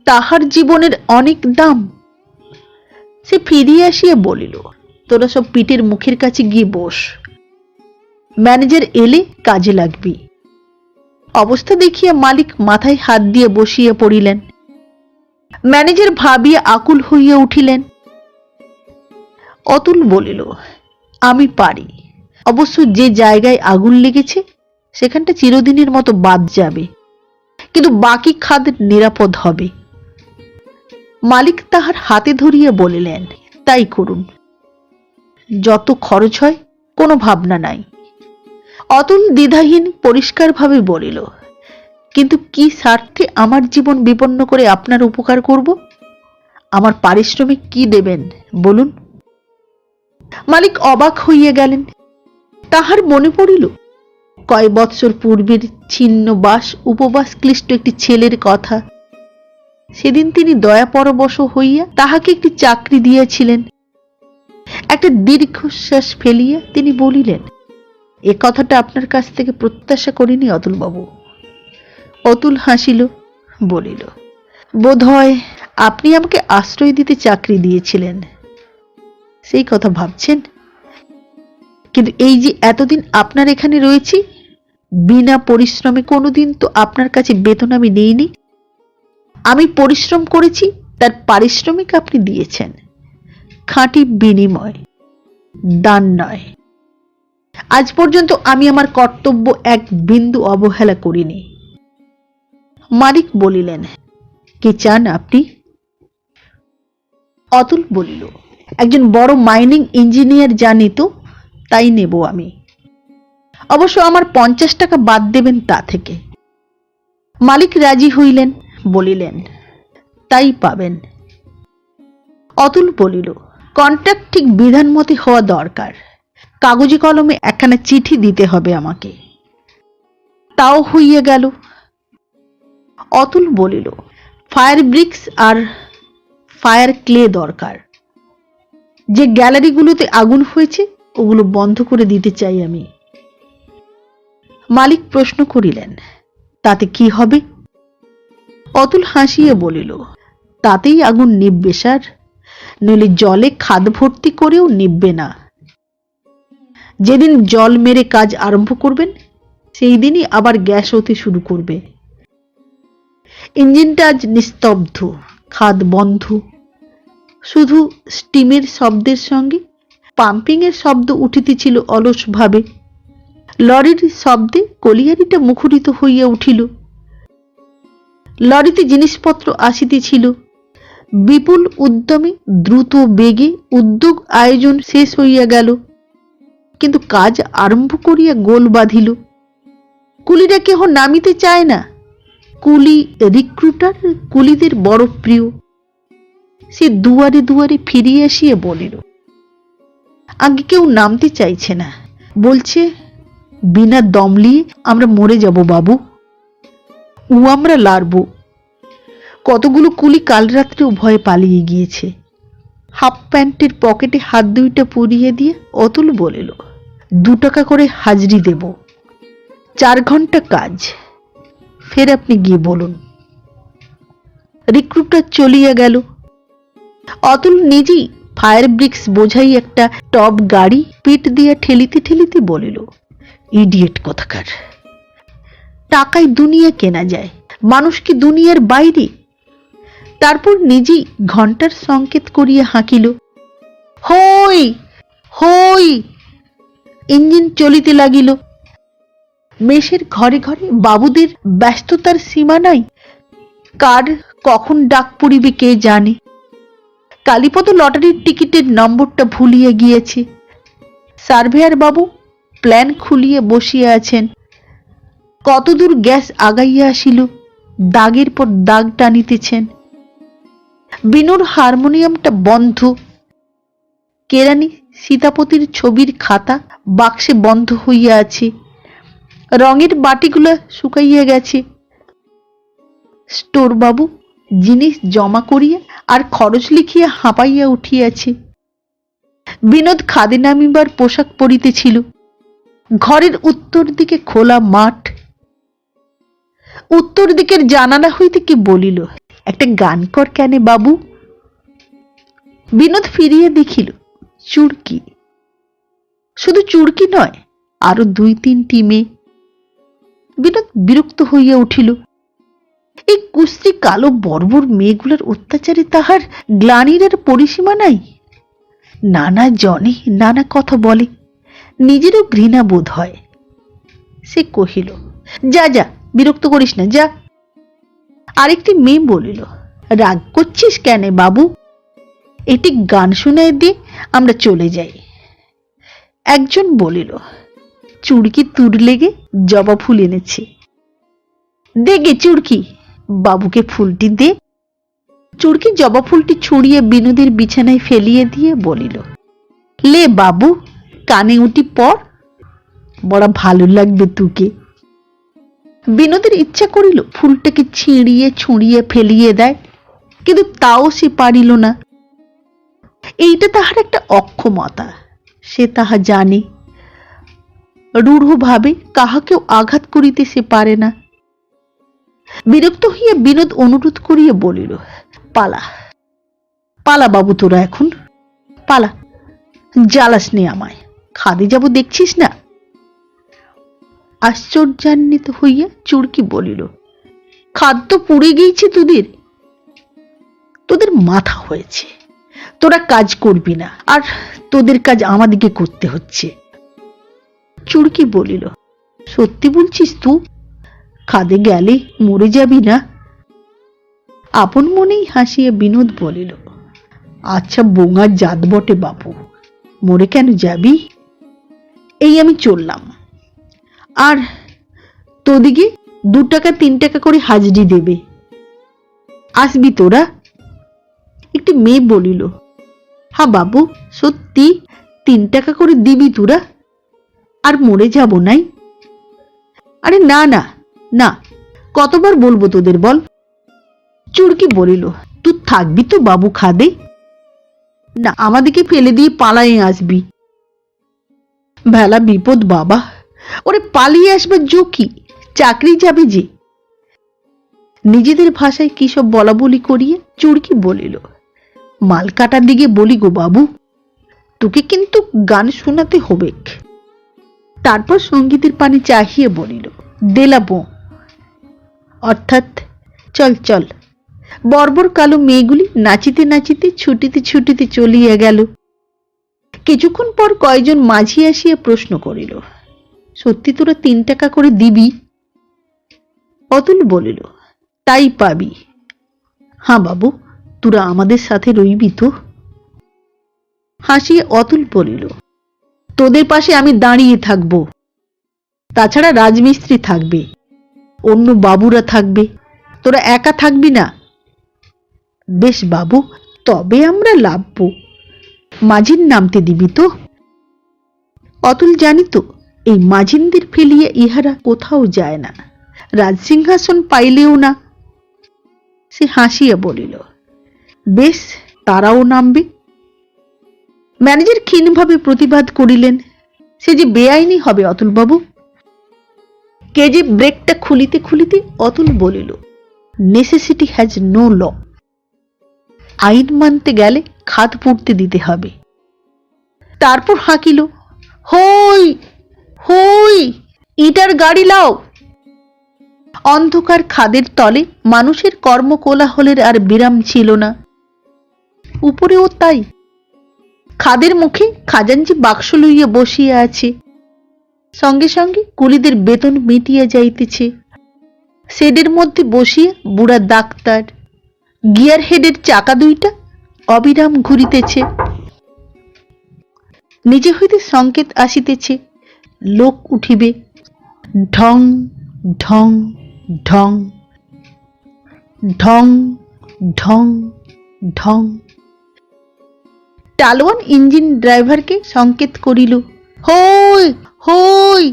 তাহার জীবনের অনেক দাম। সে ফিরিয়া আসিয়া বলিল, তোরা সব পিঠের মুখের কাছে গিয়ে বস, ম্যানেজার এলে কাজে লাগবি। অবস্থা দেখিয়া মালিক মাথায় হাত দিয়ে বসিয়া পড়িলেন। ম্যানেজার ভাবিয়া আকুল হইয়া উঠিলেন। অতুল বলিল, আমি পারি। অবশ্য যে জায়গায় আগুন লেগেছে সেখানটা চিরদিনের মতো বাদ যাবে, কিন্তু বাকি খাদ নিরাপদ হবে। মালিক তাহার হাতে ধরিয়া বলিলেন, তাই করুন, যত খরচ হয় কোনো ভাবনা নাই। অতুল দ্বিধাহীন পরিষ্কারভাবে বলিল, কিন্তু কি স্বার্থে আমার জীবন বিপন্ন করে আপনার উপকার করব? আমার পারিশ্রমিক কি দেবেন বলুন? মালিক অবাক হইয়া গেলেন। তাহার মনে পড়িল কয় বৎসর পূর্বের ছিন্ন বাস উপবাস ক্লিষ্ট একটি ছেলের কথা। সেদিন তিনি দয়াপরবশ হইয়া তাহাকে একটি চাকরি দিয়েছিলেন। একটা দীর্ঘশ্বাস ফেলিয়া তিনি বলিলেন, এ কথাটা আপনার কাছ থেকে প্রত্যাশা করিনি অতুলবাবু। অতুল হাসিল, বলিল, বোধ হয় আপনি আমাকে আশ্রয় দিতে চাকরি দিয়েছিলেন, সেই কথা ভাবছেন। কিন্তু এই যে এতদিন আপনার এখানে রয়েছি, বিনা পরিশ্রমে কোনোদিন তো আপনার কাছে বেতন আমি নেইনি। আমি পরিশ্রম করেছি, তার পারিশ্রমিক আপনি দিয়েছেন। খাঁটি বিনিময়, দান নয়। আজ পর্যন্ত আমি আমার কর্তব্য এক বিন্দু অবহেলা করিনি। মালিক বলিলেন, কি চান আপনি? অতুল বলিল, একজন বড় মাইনিং ইঞ্জিনিয়ার জানি তো, তাই নেব আমি। অবশ্য আমার 50 টাকা বাদ দেবেন তা থেকে। মালিক রাজি হইলেন, বলিলেন, তাই পাবেন। অতুল বলিল, কন্ট্রাক্ট ঠিক বিধান মতে হওয়া দরকার। কাগজে কলমে একখানা চিঠি দিতে হবে আমাকে। তাও হইয়া গেল। অতুল বলিল, ফায়ার ব্রিক্স আর ফায়ার ক্লে দরকার। যে গ্যালারিগুলোতে আগুন হয়েছে ওগুলো বন্ধ করে দিতে চাই আমি। মালিক প্রশ্ন করিলেন, তাতে কি হবে? অতুল হাসিয়া বলিল, তাতেই আগুন নিববে স্যার, নইলে জলে খাদ ভর্তি করেও নিববে না। যেদিন জল মেরে কাজ আরম্ভ করবেন সেই দিনই আবার গ্যাস হতে শুরু করবে। ইঞ্জিনটা আজ নিস্তব্ধ, খাদ বন্ধ, শুধু স্টিমের শব্দের সঙ্গে পাম্পিং এর শব্দ উঠিতেছিল অলসভাবে। লরির শব্দে কলিয়ারিটা মুখরিত হইয়া উঠিল। লরিতে জিনিসপত্র আসিতেছিল। বিপুল উদ্যমে দ্রুত বেগে উদ্যোগ আয়োজন শেষ হইয়া গেল, কিন্তু কাজ আরম্ভ করিয়া গোল বাঁধিল। কুলিরা কেহ নামিতে চায় না। কুলি রিক্রুটার কুলিদের বড় প্রিয়। সে দুয়ারে দুয়ারে ফিরিয়ে আসিয়া বলিল, আগে কেউ নামতে চাইছে না, বলছে বিনা দমলিয়ে আমরা মরে যাব বাবু, আমরা লাড়ব। কতগুলো কুলি কাল রাত্রে ভয়ে পালিয়ে গিয়েছে। হাফ প্যান্টের পকেটে হাত দুইটা পুরিয়ে দিয়ে অতুল বলিল, 2 টাকা করে হাজরি দেব, 4 ঘন্টা কাজ, ফের আপনি গিয়ে বলুন। রিক্রুটার চলিয়া গেল। অতুল নিজেই ফায়ার ব্রিক্স বোঝাই একটা টপ গাড়ি পিঠ দিয়া ঠেলিতে ঠেলিতে বলিল, ইডিয়েট কোথাকার। টাকায় দুনিয়া কেনা যায়, মানুষ কি দুনিয়ার বাইরে? তারপর নিজেই ঘন্টার সংকেত করিয়া হাঁকিল, হই হই। ইঞ্জিন চলিতে লাগিল। মেষের ঘরে ঘরে বাবুদের ব্যস্ততার সীমা নাই। কার কখন ডাক পড়িবে কে জানে। কালীপদ লটারির টিকিটের নম্বরটা ভুলিয়া গিয়েছে। সার্ভেয়ার বাবু প্ল্যান খুলিয়া বসিয়া আছেন। কতদূর গ্যাস আগাইয়া আসিল, দাগের পর দাগ টানিতেছেন। বিনুর হারমোনিয়ামটা বন্ধ। কেরানি সীতাপতির ছবির খাতা বাক্সে বন্ধ হইয়া আছে। রঙের বাটিগুলা শুকাইয়া গেছে। স্টোর বাবু জিনিস জমা করিয়া আর খরচ লিখিয়া হাঁপাইয়া উঠিয়াছে। বিনোদ খাদে নামিবার পোশাক পরিতেছিল। ঘরের উত্তর দিকে খোলা মাঠ। উত্তর দিকের জানালা হইতে কি বলিল, একটা গান কর কেনে বাবু। বিনোদ ফিরিয়া দেখিল চুড়কি। শুধু চুড়কি নয়, আরো 2-3টি মেয়ে। বিনোদ বিরক্ত হইয়া উঠিল। এই কুস্তি কালো বর্বর মেয়েগুলোর অত্যাচারে তাহার গ্লানির আর পরিসীমা নাই। নানা জনে নানা কথা বলে, নিজেরও ঘৃণা বোধ হয়। সে কহিল, যা যা, বিরক্ত করিস না, যা। আরেকটি মেয়ে বলিল, রাগ করছিস কেন বাবু, এটি গান শোনায় দিয়ে আমরা চলে যাই। একজন বলিল, চুড়কি তুর লেগে জবা ফুল এনেছে, দে গে চুড়কি, বাবুকে ফুলটি দে। চুড়কি জবা ফুলটি ছুঁড়িয়ে বিনোদের বিছানায় ফেলিয়ে দিয়ে বলিল, লে বাবু, কানে উঠি পর, বড় ভালো লাগবে তোকে। বিনোদের ইচ্ছা করিল ফুলটাকে ছিঁড়িয়ে ছুঁড়িয়ে ফেলিয়ে দেয়, কিন্তু তাও সে পারিল না। এইটা তাহার একটা অক্ষমতা, সে তাহা জানে। রূঢ়ভাবে কাহাকেও আঘাত করিতে সে পারে না। বিরক্ত হইয়া বিনোদ অনুরোধ করিয়া বলিল, পালা পালা বাবু, তোরা এখন পালা, জ্বালাস নে আমায়, খাদে যাব দেখছিস না। আশ্চর্যান্বিত হইয়া চুড়কি বলিল, খাদ্য পুড়ে গিয়েছে তোদের, তোদের মাথা হয়েছে, তোরা কাজ করবি না, আর তোদের কাজ আমাদিকে করতে হচ্ছে। চুড়কি বলিল, সত্যি বলছিস তুই, খাদে গেলে মরে যাবি না? আপন মনেই হাসিয়া বিনোদ বলিল, আচ্ছা বোঙার জাত বটে বাবু, মরে কেন যাবি, এই আমি চললাম, আর তোদিকে 2 টাকা 3 টাকা করে হাজরি দেবে, আসবি তোরা? একটি মেয়ে বলিল, হ্যাঁ বাবু, সত্যি 3 টাকা করে দিবি তোরা, আর মরে যাব নাই? আরে না না না, কতবার বলবো তোদের বল। চুড়কি বলিল, তুই থাকবি তো বাবু খাদে? না, আমাদেরকে ফেলে দিয়ে পালায়ে আসবি। ভেলা বিপদ বাবা, ওরে পালিয়ে আসবার ঝুঁকি, চাকরি যাবে যে। নিজেদের ভাষায় কি সব বলা বলি করিয়ে চুড়কি বলিল, মাল কাটার দিকে বলি গো বাবু, তোকে কিন্তু গান শোনাতে হবে। তারপর সঙ্গীতের পানে চাহিয়ে বলিল, দেলাবো, অর্থাৎ চল চল। বর্বর কালো মেয়েগুলি নাচিতে নাচিতে ছুটিতে ছুটিতে চলিয়া গেল। কিছুক্ষণ পর কয়জন মাঝি আসিয়া প্রশ্ন করিল, সত্যি তোরা 3 টাকা করে দিবি? অতুল বলিল, তাই পাবি। হ্যাঁ বাবু, তোরা আমাদের সাথে রইবি তো? হাসিয়ে অতুল বলিল, তোদের পাশে আমি দাঁড়িয়ে থাকব, তাছাড়া রাজমিস্ত্রি থাকবে, অন্য বাবুরা থাকবে, তোরা একা থাকবি না। বেশ বাবু, তবে আমরা লাভব, মাঝির নামতে দিবি তো? অতুল জানিত এই মাঝিনদের ফেলিয়া ইহারা কোথাও যায় না, রাজসিংহাসন পাইলেও না। সে হাসিয়া বলিল, বেশ, তারাও নামবে। ম্যানেজার ক্ষীণভাবে প্রতিবাদ করিলেন, সে যে বেআইনি হবে অতুলবাবু। কেজে ব্রেকটা খুলিতে খুলিতে অতুল বলিল, নেসেসিটি হ্যাজ নো ল, আইন মানতে গেলে খাদ পুড়তে দিতে হবে। তারপর হাঁকিল, হই হই, ইটার গাড়ি লাও। অন্ধকার খাদের তলে মানুষের কর্মকোলাহলের আর বিরাম ছিল না। উপরেও তাই, খাদের মুখে খাজাঞ্চি বাক্স লইয়া বসিয়া আছে, সঙ্গে সঙ্গে কুলিদের বেতন মিটিয়া যাইতেছে। শেডের মধ্যে বসিয়া বুড়া ডাক্তার, গিয়ার হেডের চাকা 2টা অবিরাম ঘুরিতেছে। নিজে হইতে সংকেত আসিতেছে, লোক উঠিবে, ঢং ঢং ঢং ঢং ঢং ঢং। টালওয়ান ইঞ্জিন ড্রাইভারকে সংকেত করিল, হই হই।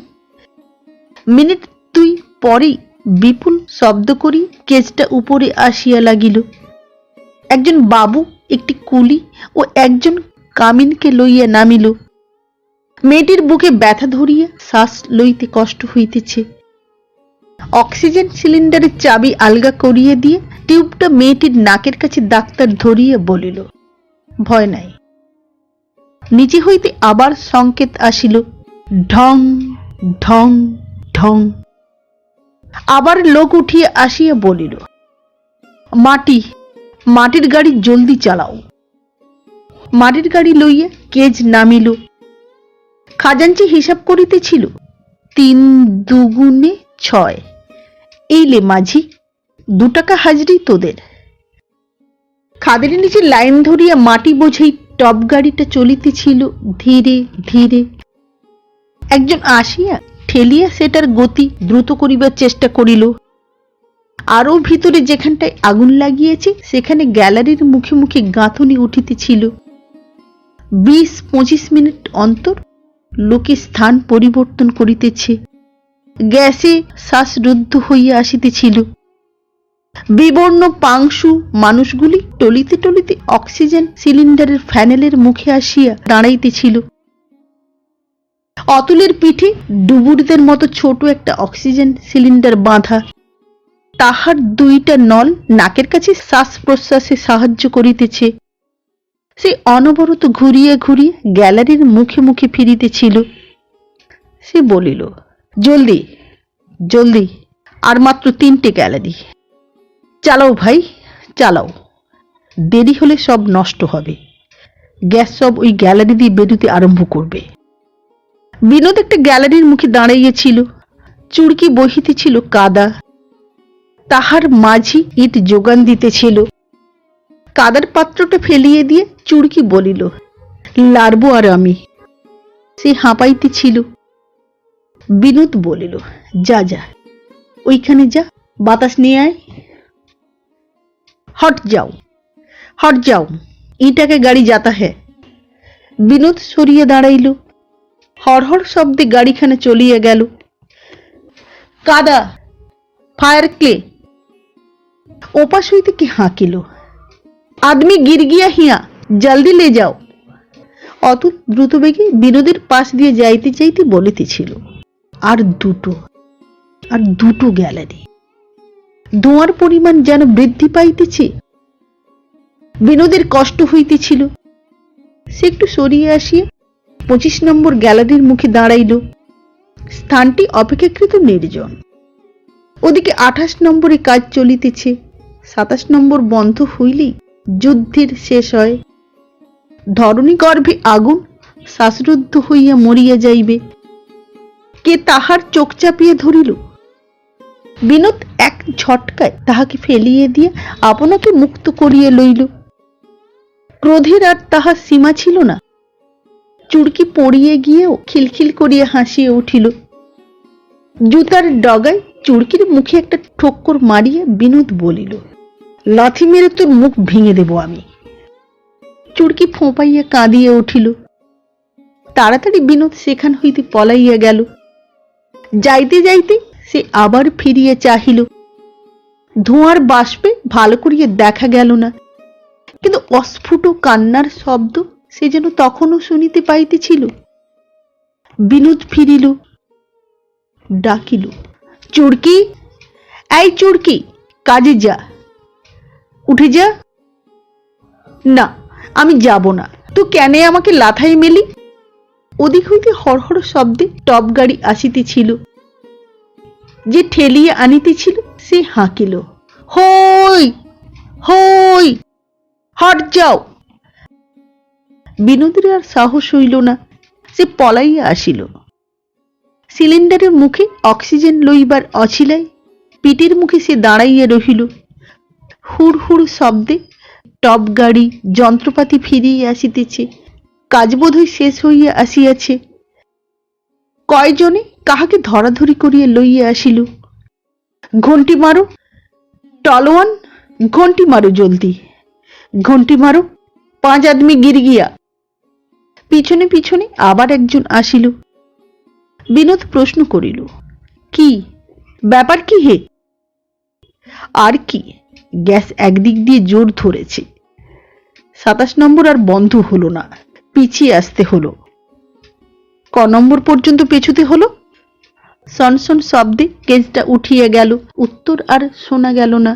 মিনিট 2 পরেই বিপুল শব্দ করি কেজটা উপরে আসিয়া লাগিল। একজন বাবু, একটি কুলি ও একজন কামিনকে লইয়া নামিল। মেয়েটির বুকে ব্যথা ধরিয়া শ্বাস লইতে কষ্ট হইতেছে। অক্সিজেন সিলিন্ডারের চাবি আলগা করিয়ে দিয়ে টিউবটা মেয়েটির নাকের কাছে ডাক্তার ধরিয়া বলিল, ভয় নাই। নিচে হইতে আবার সংকেত আসিল, ঢং ঢং ঢং। আবার লোক উঠিয়া আসিয়া বলিল, মাটির গাড়ি জলদি চালাও। মাটির গাড়ি লইয়া কেজ নামিল। খাজাঞ্চি হিসাব করিতেছিল, 3 দুগুণে 6। এইলে মাঝি, 2 টাকা হাজরি তোদের। খাদের নিচে লাইন ধরিয়া মাটি বোঝাই টপ গাড়িটা চলিতেছিল ধীরে ধীরে। একজন আসিয়া ঠেলিয়া সেটার গতি দ্রুত করিবার চেষ্টা করিল। আরো ভিতরে যেখানটায় আগুন লাগিয়েছে সেখানে গ্যালারির মুখে মুখে গাঁথনি উঠিতেছিল। 20-25 মিনিট অন্তর লোকে স্থান পরিবর্তন করিতেছে। গ্যাসে শ্বাসরুদ্ধ হইয়া আসিতেছিল। বিবর্ণ পাংশু মানুষগুলি টলিতে টলিতে অক্সিজেন সিলিন্ডারের ফ্যানেলের মুখে আসিয়া দাঁড়াইতেছিল। অতুলের পিঠে ডুবুরিদের মতো ছোট একটা অক্সিজেন সিলিন্ডার বাঁধা। তাহার 2টা নল নাকের কাছে শ্বাস প্রশ্বাসে সাহায্য করিতেছে। সে অনবরত ঘুরিয়া ঘুরিয়া গ্যালারির মুখে মুখে ফিরিতেছিল। সে বলিল, জলদি জলদি, আর মাত্র 3টে গ্যালারি। চালাও ভাই, চালাও, দেরি হলে সব নষ্ট হবে। গ্যাস সব ওই গ্যালারি দিয়ে বেরোতে আরম্ভ করবে। বিনোদ একটা গ্যালারির মুখে দাঁড়াইয়াছিল। চুড়কি বহিতেছিল কাদা। তাহার মাঝি ইট যোগান দিতেছিল। কাদার পাত্রটা ফেলিয়ে দিয়ে চুড়কি বলিল, লাড়বো আর আমি। সে হাঁপাইতেছিল। বিনোদ বলিল, যা যা, ওইখানে যা, বাতাস নিয়ে আয়। हट जाओ, ইটাকে গাড়ি যাতা হ্যাঁ। বিনোদ সরিয়ে দাঁড়াইল। হড়হড় শব্দে গাড়িখানে চলিয়া গেল। কাদা, ফায়ার ক্লে। ওপাশ হইতে কি হাঁকিল, আদমি গির গিয়া হিয়া, জলদি লে যাও। অতুল দ্রুতবেগে বিনোদের পাশ দিয়ে যাইতে যাইতে বলিতেছিল, আর দুটো গ্যালারি। ধোঁয়ার পরিমাণ যেন বৃদ্ধি পাইতেছে। বিনোদের কষ্ট হইতেছিল। সে একটু সরিয়ে আসিয়া 25 নম্বর গ্যালারির মুখে দাঁড়াইল। স্থানটি অপেক্ষাকৃত নির্জন। ওদিকে 28 নম্বরে কাজ চলিতেছে। 27 নম্বর বন্ধ হইলেই যুদ্ধের শেষ হয়। ধরণী গর্ভে আগুন শ্বাসরুদ্ধ হইয়া মরিয়া যাইবে। কে তাহার চোখ চাপিয়া ধরিল। বিনোদ এক ঝটকায় তাহাকে ফেলিয়ে দিয়ে আপনাকে মুক্ত করিয়া লইল। ক্রোধের আর তাহার সীমা ছিল না। চুড়কি পড়িয়ে গিয়েও খিলখিল করিয়া হাসিয়া উঠিল। জুতার ডগায় চুড়কির মুখে একটা ঠোক্কর মারিয়া বিনোদ বলিল, লাথি মেরে তোর মুখ ভেঙে দেব আমি। চুড়কি ফোঁপাইয়া কাঁদিয়া উঠিল। তাড়াতাড়ি বিনোদ সেখান হইতে পলাইয়া গেল। যাইতে যাইতে সে আবার ফিরিয়া চাহিল। ধোঁয়ার বাষ্পে ভালো করিয়া দেখা গেল না, কিন্তু অস্ফুট কান্নার শব্দ সে যেন তখনও শুনিতে পাইতেছিল। বিনোদ ফিরিল, ডাকিল, চুড়কি, এই চুড়কি, কাজে যা, উঠে যা। না, আমি যাব না। তুই কেন আমাকে লাথায় মেলি? ওদিক হইতে হড়হড় শব্দে টপ গাড়ি আসিতেছিল। যে ঠেলিয়া আনিতেছিল সে হাঁকিল, হই হই, হট যাও। বিনোদের আর সাহস হইল না। সে পলাইয়া আসিল। সিলিন্ডারের মুখে অক্সিজেন লইবার অছিলায় পিটের মুখে সে দাঁড়াইয়া রহিল। হুড় হুড় শব্দে টপ গাড়ি যন্ত্রপাতি ফিরিয়া আসিতেছে। কাজ বোধহয় শেষ হইয়া আসিয়াছে। কয়জনে কাহাকে ধরাধরি করিয়া লইয়া আসিল। ঘন্টি মারো, টলওয়ান, ঘন্টি মারো, জলদি ঘন্টি মারো, 5 আদমি গির গিয়া। পিছনে পিছনে আবার একজন আসিল। বিনোদ প্রশ্ন করিল, কি ব্যাপার কি হে? আর কি, গ্যাস একদিক দিয়ে জোর ধরেছে। 27 নম্বর আর বন্ধ হলো না, পিছিয়ে আসতে হলো। ক নম্বর পর্যন্ত পেছুতে হলো? সনসন শব্দে কেজটা উঠিয়া গেল। উত্তর আর শোনা গেল না।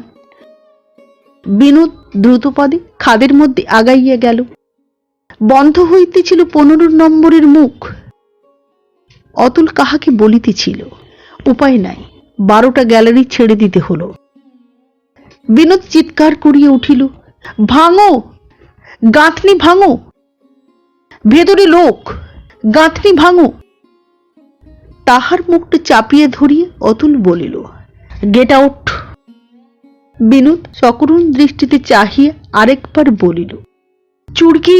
বিনোদ দ্রুতপদে খাদের মধ্যে আগাইয়া গেল। বন্ধ হইতেছিল 15 নম্বরের মুখ। অতুল কাহাকে বলিতেছিল, উপায় নাই, 12টা গ্যালারি ছেড়ে দিতে হলো। বিনোদ চিৎকার করিয়া উঠিল, ভাঙো, গাঁথনি ভাঙো, ভেতরে লোক, গাঁথনি ভাঙো। তাহার মুখটা চাপিয়ে ধরিয়ে অতুল বলিল, গেট আউট। বিনোদ সকরুণ দৃষ্টিতে চাহিয়া আরেকবার বলিল, চুড়কি।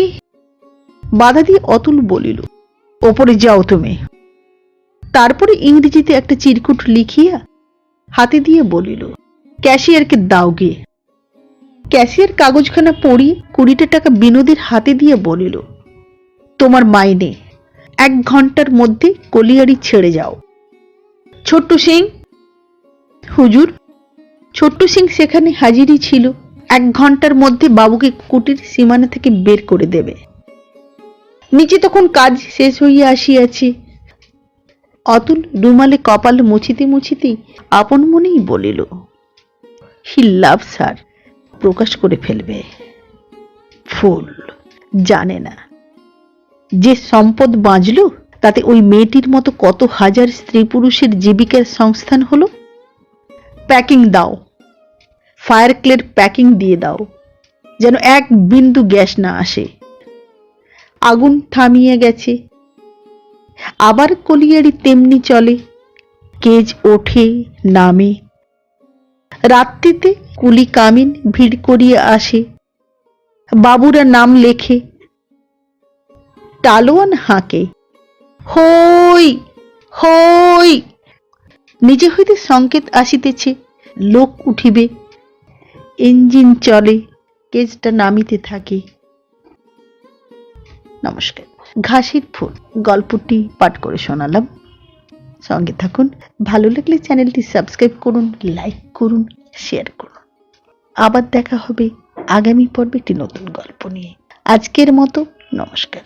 বাধা দিয়ে অতুল বলিল, ওপরে যাও তুমি। তারপরে ইংরেজিতে একটা চিরকুট লিখিয়া হাতে দিয়ে বলিল, ক্যাশিয়ারকে দাও গিয়ে। ক্যাশিয়ার কাগজখানা পড়িয়ে 20 টাকা বিনোদের হাতে দিয়ে বলিল, তোমার মাইনে, 1 ঘন্টার মধ্যে কলিয়ারি ছেড়ে যাও। ছোট্ট সিং। হুজুর। ছোট্ট সিং সেখানে হাজিরই ছিল। 1 ঘন্টার মধ্যে বাবুকে কুটির সীমানা থেকে বের করে দেবে। নিচে তখন কাজ শেষ হইয়া আসিয়াছে। অতুল রুমালে কপাল মুছিতে মুছিতেই আপন মনেই বলিল, হি লাভস হার। প্রকাশ করে ফেলবে। ফুল। জানে না যে সম্পদ বাঁচল তাতে ওই মেয়েটির মতো কত হাজার স্ত্রী পুরুষের জীবিকার সংস্থান হলো। প্যাকিং দাও, ফায়ার ক্লের প্যাকিং দিয়ে দাও, যেন 1 বিন্দু গ্যাস না আসে। আগুন থামিয়ে গেছে। আবার কলিয়ারি তেমনি চলে, কেজ ওঠে নামে। রাত্রিতে কুলি কামিন ভিড় করিয়া আসে, বাবুরা নাম লেখে। টালোয়ান হাঁকে, হই হই। নিজে হইতে সংকেত আসিতেছে, লোক উঠিবে। ইঞ্জিন চলে, কেজটা নামিতে থাকে। নমস্কার। ঘাসের ফুল গল্পটি পাঠ করে শোনালাম। সঙ্গে থাকুন। ভালো লাগলে চ্যানেলটি সাবস্ক্রাইব করুন, লাইক করুন, শেয়ার করুন। আবার দেখা হবে আগামী পর্বে একটি নতুন গল্প নিয়ে। আজকের মতো নমস্কার।